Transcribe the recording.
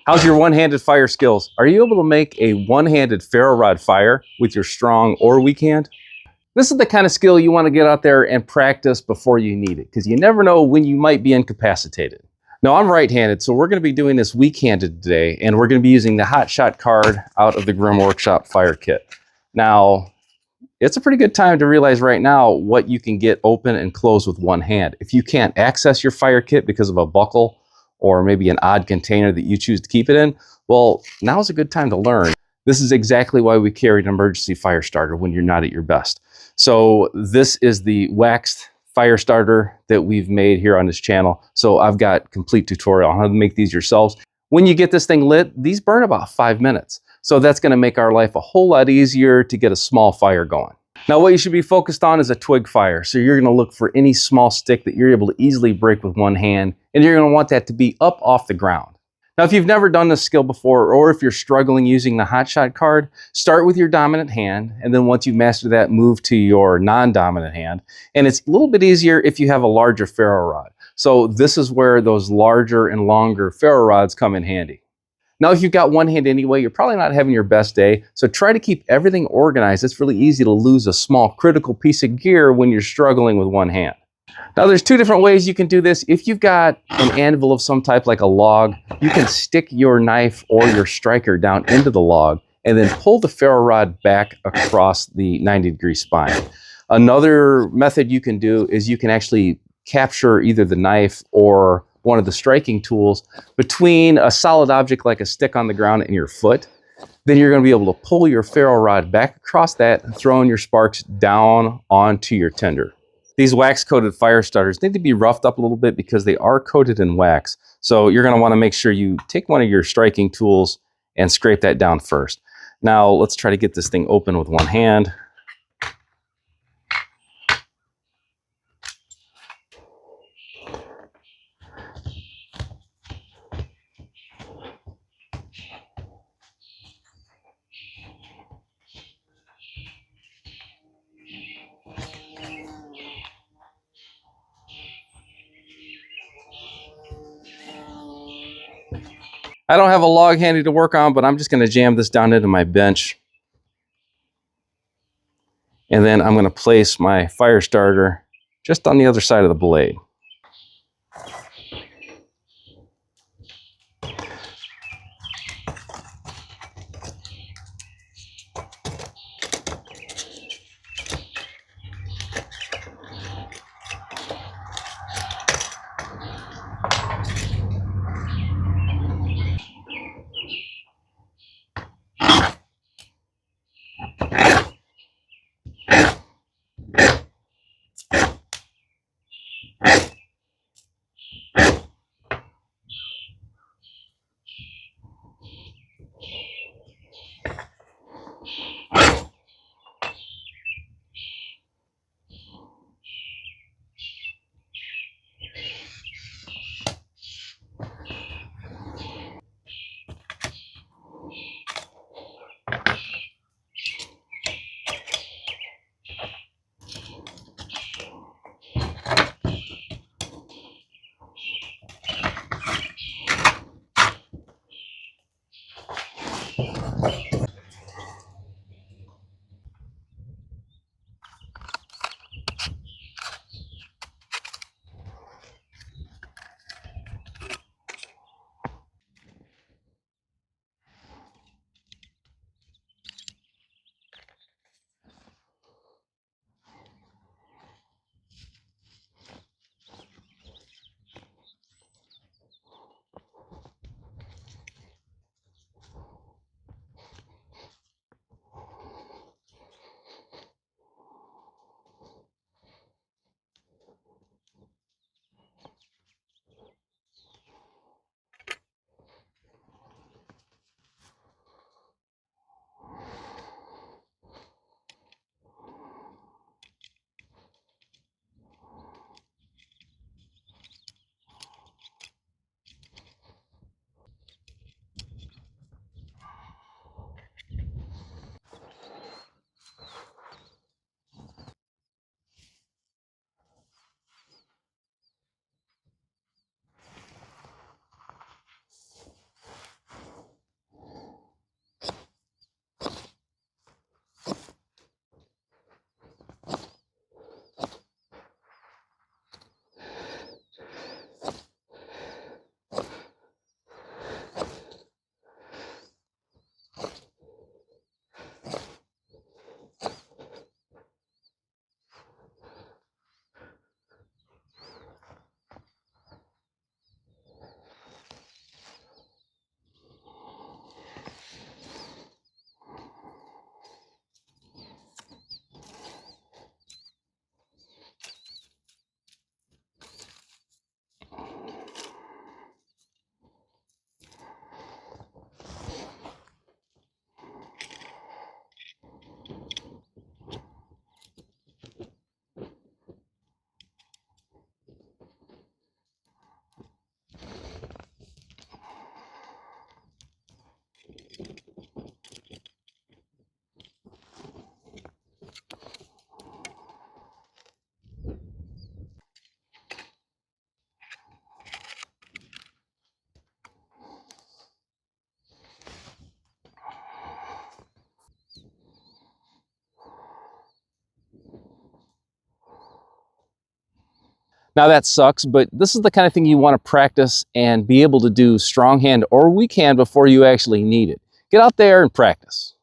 How's your one-handed fire skills? Are you able to make a one-handed ferro rod fire with your strong or weak hand? This is the kind of skill you want to get out there and practice before you need it, because you never know when you might be incapacitated. Now, I'm right-handed, so we're going to be doing this weak-handed today, and we're going to be using the Hot Shot card out of the Grimm Workshop Fire Kit. Now, it's a pretty good time to realize right now what you can get open and close with one hand. If you can't access your fire kit because of a buckle or maybe an odd container that you choose to keep it in, well, now's a good time to learn. This is exactly why we carry an emergency fire starter when you're not at your best. So this is the waxed fire starter that we've made here on this channel. So I've got complete tutorial on how to make these yourselves. When you get this thing lit, these burn about 5 minutes. So that's going to make our life a whole lot easier to get a small fire going. Now, what you should be focused on is a twig fire. So you're going to look for any small stick that you're able to easily break with one hand, and you're going to want that to be up off the ground. Now, if you've never done this skill before, or if you're struggling using the Hot Shot card, start with your dominant hand, and then once you've mastered that, move to your non-dominant hand. And it's a little bit easier if you have a larger ferro rod. So this is where those larger and longer ferro rods come in handy. Now, if you've got one hand anyway, you're probably not having your best day, so try to keep everything organized. It's really easy to lose a small critical piece of gear when you're struggling with one hand. Now, there's two different ways you can do this. If you've got an anvil of some type, like a log, you can stick your knife or your striker down into the log and then pull the ferro rod back across the 90-degree spine. Another method you can do is you can actually capture either the knife or one of the striking tools between a solid object like a stick on the ground and your foot. Then you're going to be able to pull your ferro rod back across that and throwing your sparks down onto your tinder. These wax-coated fire starters need to be roughed up a little bit because they are coated in wax. So you're going to want to make sure you take one of your striking tools and scrape that down first. Now let's try to get this thing open with one hand. I don't have a log handy to work on, but I'm just going to jam this down into my bench. And then I'm going to place my fire starter just on the other side of the blade. Now that sucks, but this is the kind of thing you want to practice and be able to do strong hand or weak hand before you actually need it. Get out there and practice.